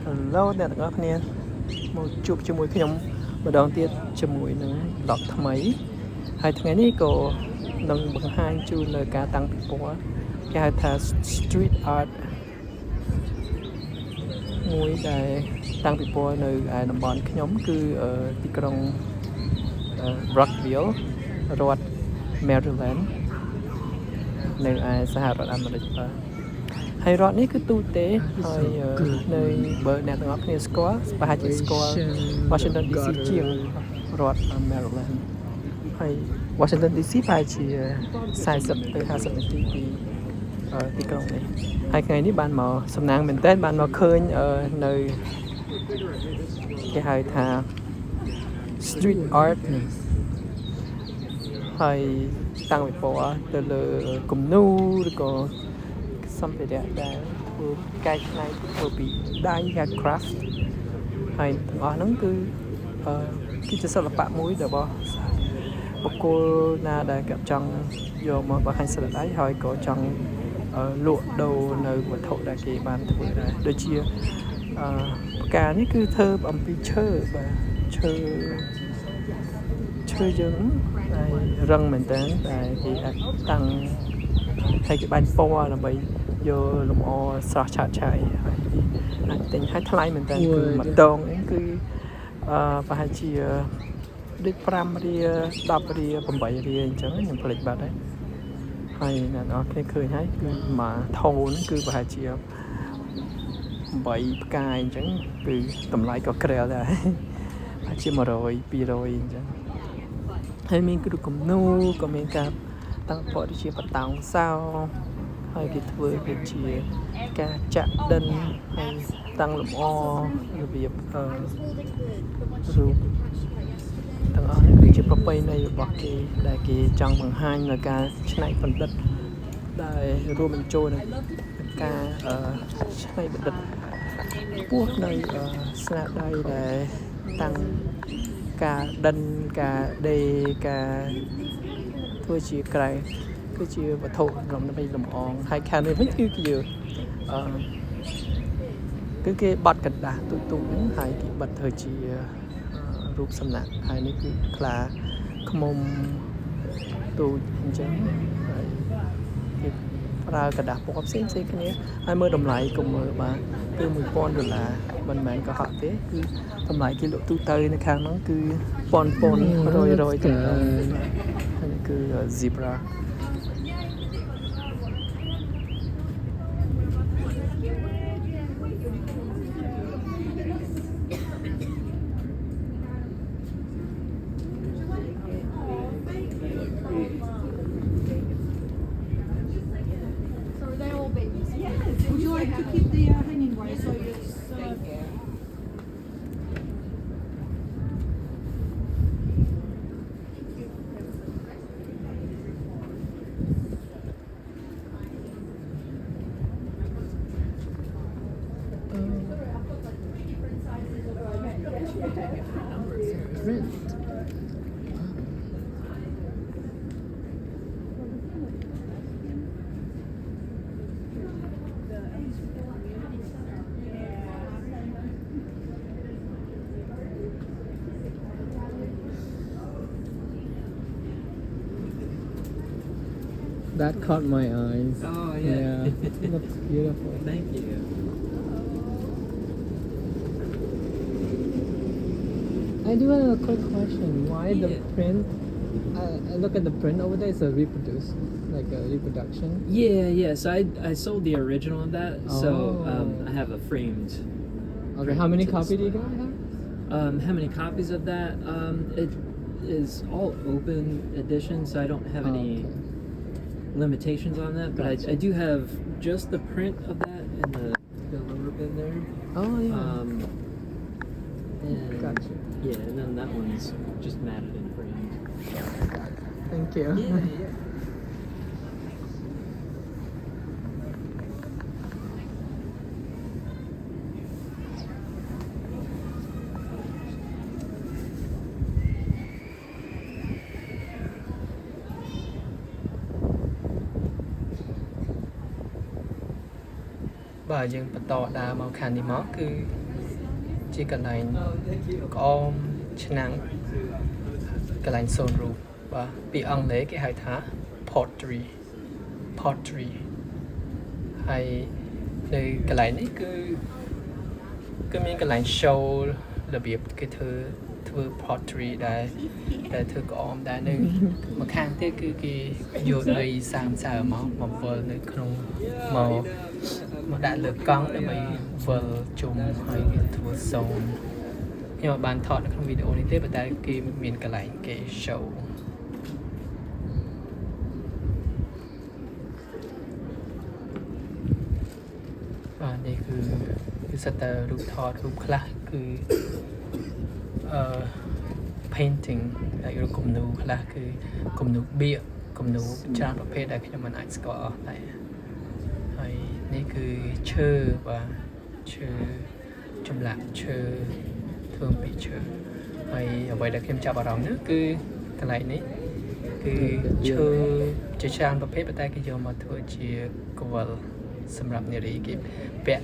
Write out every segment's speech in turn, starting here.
Hello អ្នកទាំងអស់គ្នាមកជួបជាមួយខ្ញុំម្ដងទៀតជាមួយនឹង blog ថ្មីហើយថ្ងៃនេះក៏នឹងបង្ហាញជូននៅការតាំងពិព័រណ៍គេហៅថា street art មួយដែលតាំងពិព័រណ៍នៅឯតំបន់ខ្ញុំគឺទីក្រុង Rockville រដ្ឋ Maryland នៅឯសហរដ្ឋអាមេរិកបាទហើយរដ្ឋនេះគឺទូទៅហើយនៅបើអ្នកទាំងអស់គ្នាស្គាល់ប្រហែលជាស្គាល់ Washington DC ជាងរដ្ឋ Maryland ហើយ Washington DC ប្រហែលជា40ទៅ50នាទីពីទីក្រុងនេះហើយថ្ងៃនេះបានមកសំណាងមែនតើបានមកឃើញនៅគេហៅថា street art ហើយតាំងពិព័រណ៍ទៅលើគំនូរឬក៏សម្ភារៈដែលធ្វើកែច្នៃធ្វើពីដៃ handcraft ហើយទាំងអស់ហ្នឹងគឺជាសិល្បៈមួយរបស់បុគ្គលណាដែលគាត់ចង់យកមកបង្ហាញសិល្បៈដៃហើយក៏ចង់លក់ដូរនៅវត្ថុដែលគេបានធ្វើដែរដូចជាផ្កានេះគឺធ្វើអំពីឈើបាទឈើយើងហើយរឹងមែនតើតែគេអាចតាំងហើយគេបាញ់ពណ៌ដើម្បីយកលម្អស្រស់ឆើតឆាយហើយអាចទិញឲ្យថ្លៃមែនតើគឺមួយដងនេះគឺប្រហែលជាដូច5រៀល10រៀល8រៀលអញ្ចឹងខ្ញុំភ្លេចបាត់ហើយអ្នកនរគ្នាឃើញហើយគឺមួយថូនគឺប្រហែលជា8ផ្កាយអញ្ចឹងគឺតម្លៃក៏ក្រែលដែរប្រហែលជា100 200អញ្ចឹងហើយមានគ្រូគំនូរក៏មានការតាំងពណ៌ដូចជាបតោងសោហើយគេធ្វើដូចជាការចាក់ដិនហើយតាំងលម្អរបៀបរូបទាំងអស់នេះគឺជាប្រពៃណីរបស់គេដែលគេចង់បង្ហាញនៅការច្នៃប្រឌិតដែលរួមបញ្ចូលនឹងការច្នៃប្រឌិតពោះនៅស្នាដៃដែលតាំងការដិនការដេរការធ្វើជាក្រែគឺជាវត្ថុដើម្បីលម្អងហើយខាងនេះវិញគឺគេបត់กระดาษទូហ្នឹងហើយគេបិទធ្វើជារូបសំណាកហើយនេះគឺខ្លាឃ្មុំទូចអញ្ចឹងហើយគេប្រើกระดาษពណ៌ផ្សេងគ្នាហើយមើលតម្លៃកុំមើលបាទគឺ$1000មិនមែនកុហកទេគឺតម្លៃគេលក់ទូទៅនៅខាងហ្នឹងគឺប៉ុន100ទៅហើយគឺ zebra To keep the hanging wire so it's That caught my eyes. Oh yeah. Looks beautiful. Thank you. I do have a quick question. Why the print? I look at the print over there. It's a reproduction. Yeah. So I sold the original of that. So Oh. I have a framed. Okay, how many copies do you guys have? How many copies of that? It is all open edition, so I don't have any limitations on that. But Gotcha. I do have just the print of that in the lower bin there. Oh yeah. And Gotcha. Yeah, and then that one's just matted and framed. Thank you. Yeah. bà dương bắt tỏ đà màu khăn đi máu cứ chỉ cần này có năng cái lạnh sồn rụp và bị ăn lấy cái hai thá pottery hay nơi cái lạnh ấy cứ miếng cái lạnh show là biệt cái thứ pottery đây thứ có đã nên mà khang thế cái vô đây sang sao mà vợ nơi không mà đã lựa con để bị vợ chung hay cái thứ sâu nhưng mà bạn thọ trong video này thế mà ta kia miền cái lại cái show và đâyคือสเตอร์รูปทอดรูปคลาคือpainting ในรูปกลุ่มนูคลาคือกลุ่มนูเบี้ยกลุ่มนูชาติประเภทใดที่มันอาจจะก่อได้นี่คือชื่อว่าชื่อจำหลักชื่อthương bịชื่อvậy là khi chào bảo lòng nước cứ cái này này cứ chưa trangประเภทประเทศcái dòng mà thôi chỉ có vào สำหรับในรีกิแปะ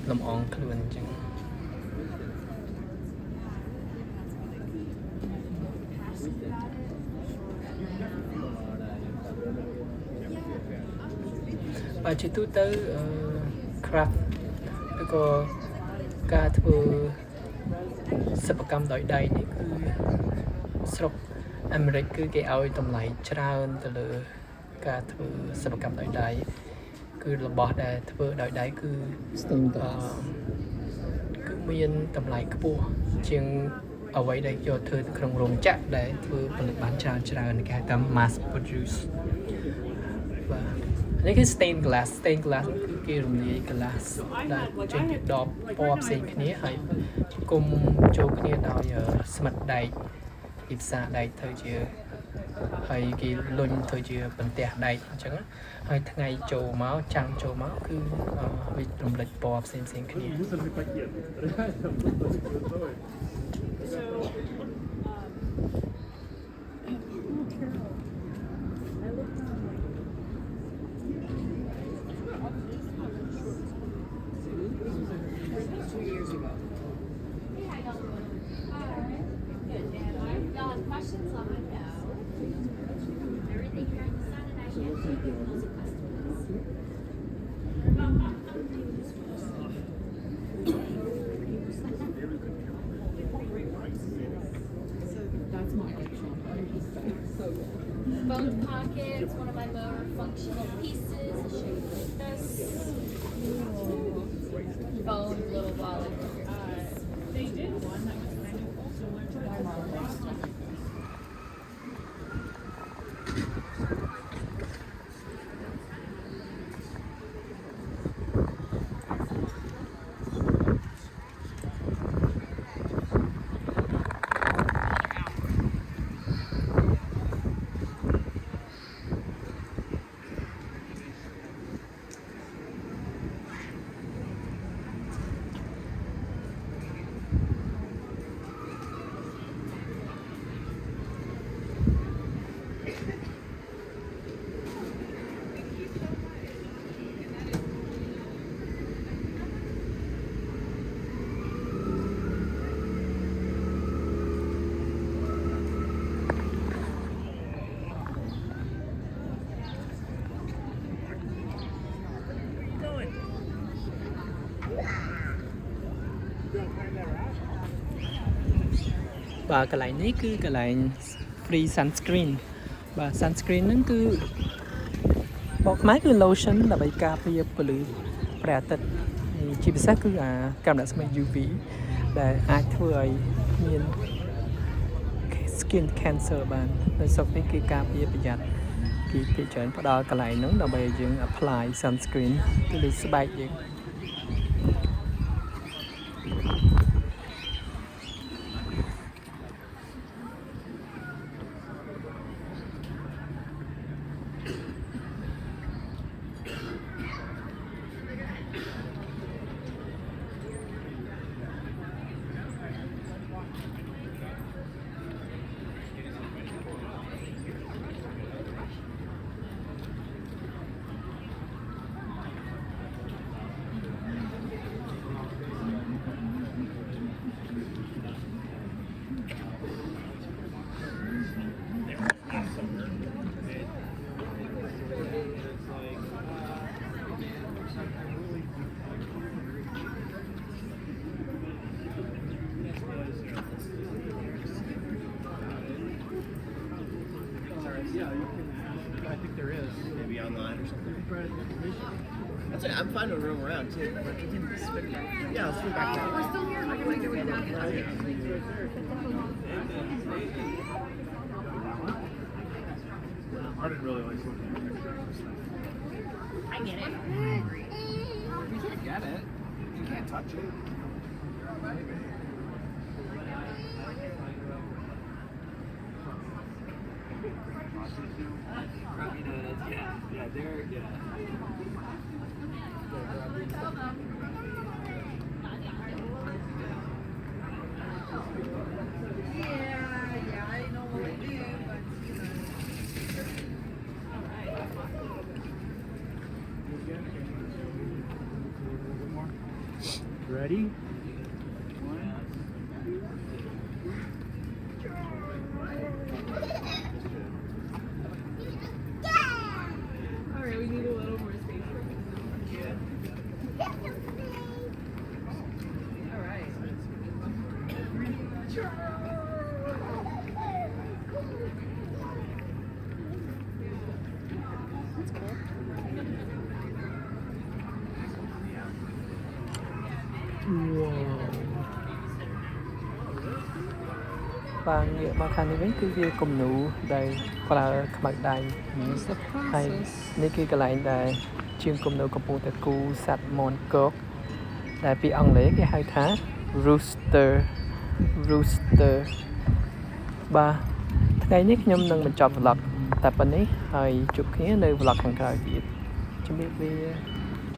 ลมอองคลื่นจังvà chỉ tu tới craft แล้วก็การធ្វើសិប្បកម្មដោយដៃនេះគឺស្រុកអាមេរិកគឺគេឲ្យតម្លៃច្រើនទៅលើការធ្វើសិប្បកម្មដោយដៃគឺរបស់ដែលធ្វើដោយដៃគឺមានតម្លៃខ្ពស់ជាងអ្វីដែលយកធ្វើក្នុងរោងចក្រដែលធ្វើផលិតបានច្រើនគេហៅថា mass produce បាទនេះគឺ stained glass គឺគេរំលាយ glass ដែលចេញពីដបពណ៌ផ្សេងគ្នាហើយគុំចូលគ្នាដោយស្មិតដែកពីផ្សារដែកធ្វើជាហើយគេលុញធ្វើជាបន្ទះដែកអញ្ចឹងហើយថ្ងៃចូលមកចាំងចូលមកគឺវារំលេចពណ៌ផ្សេងគ្នា Bone pockets, one of my more functional pieces, a shape like this. Bone little wallet. They did one that was kind of cool, similar to my mom. và cái này cứ cái này free sunscreen và sunscreen ហ្នឹងគឺបកខ្មែរគឺ lotion ដើម្បីការពារពលឺព្រះអាទិត្យជាពិសេសគឺអាកាំរស្មី UV ដែលអាចធ្វើឲ្យមាន skin cancer បានដោយសារនេះគឺការពារប្រយ័ត្នពីច្រើនផ្ដល់កន្លែងហ្នឹងដើម្បីឲ្យយើង apply sunscreen ទៅលើស្បែកយើង That's it. I'm fine to roam around too. But you can spin back. Yeah, I'll spin back. We're still here. I can make your way down. I didn't really like looking at pictures. I get it. You can't get it. You can't touch it. Yeah, there, yeah. Yeah, I know what to do, but you know. Ready? Alright, we need a little more space for you. Alright. vàងាកមកខាងនេះវិញគឺវាគំនូដែលប្រើខ្មៅដៃហើយនេះគឺកន្លែងដែលជាងគំនូកំពុងតែគូសត្វមាន់គោកដែលពីអង់គ្លេសគេហៅថា rooster បាទថ្ងៃនេះខ្ញុំនឹងបញ្ចប់ vlog តែប៉ុណ្្នេះហើយជួបគ្នានៅ vlog ខាងក្រោយទៀតជំរាបលា